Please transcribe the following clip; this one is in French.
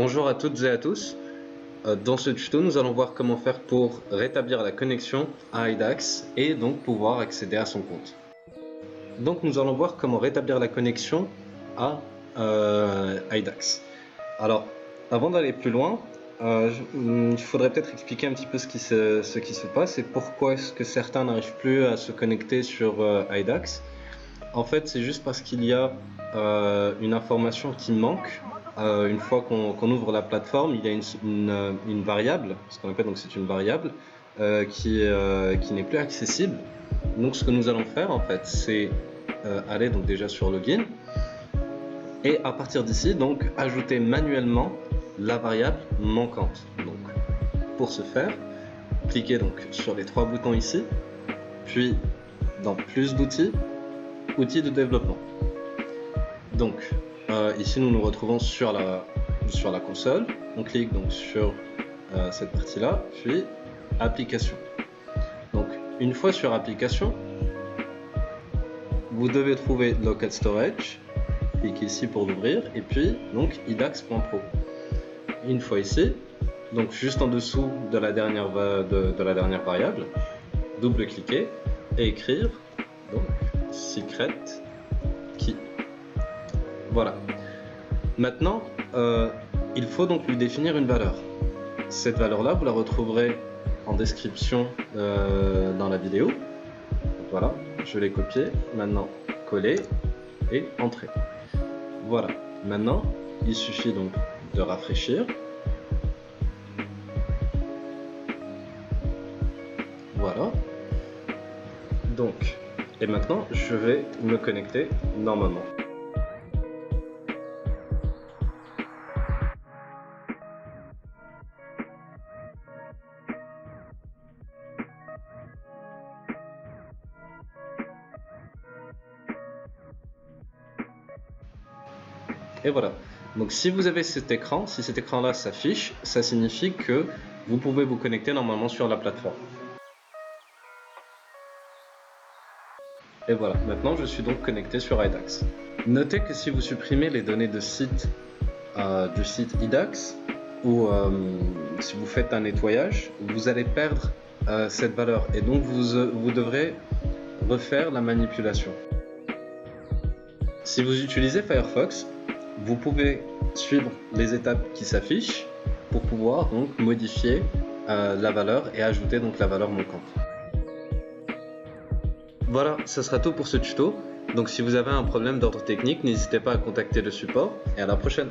Bonjour à toutes et à tous. Dans ce tuto, nous allons voir comment faire pour rétablir la connexion à IDAX et donc pouvoir accéder à son compte. Donc nous allons voir comment rétablir la connexion à IDAX. Alors, avant d'aller plus loin, il faudrait peut-être expliquer un petit peu ce qui se passe et pourquoi est-ce que certains n'arrivent plus à se connecter sur IDAX. En fait, c'est juste parce qu'il y a une information qui manque. Une fois qu'on ouvre la plateforme, il y a une variable, ce qu'on appelle donc c'est une variable qui n'est plus accessible. Donc ce que nous allons faire en fait, c'est aller donc déjà sur login et à partir d'ici donc ajouter manuellement la variable manquante. Donc pour ce faire, cliquez donc sur les trois boutons ici, puis dans plus d'outils, outils de développement. Donc ici nous nous retrouvons sur la console, on clique donc sur cette partie là, puis application. Donc une fois sur application, vous devez trouver local storage, cliquez ici pour l'ouvrir, et puis donc idax.pro. Une fois ici, donc juste en dessous de la dernière variable, double-cliquer et écrire donc secret key. Voilà. Maintenant, il faut donc lui définir une valeur. Cette valeur-là, vous la retrouverez en description dans la vidéo. Voilà, je l'ai copié. Maintenant, coller et entrer. Voilà. Maintenant, il suffit donc de rafraîchir. Voilà. Donc, et maintenant, je vais me connecter normalement. Et voilà. Donc si vous avez cet écran, si cet écran-là s'affiche, ça signifie que vous pouvez vous connecter normalement sur la plateforme. Et voilà, maintenant je suis donc connecté sur IDAX. Notez que si vous supprimez les données de site du site IDAX, ou si vous faites un nettoyage, vous allez perdre cette valeur et donc vous devrez refaire la manipulation. Si vous utilisez Firefox, vous pouvez suivre les étapes qui s'affichent pour pouvoir donc modifier la valeur et ajouter donc la valeur manquante. Voilà, ce sera tout pour ce tuto. Donc si vous avez un problème d'ordre technique, n'hésitez pas à contacter le support et à la prochaine.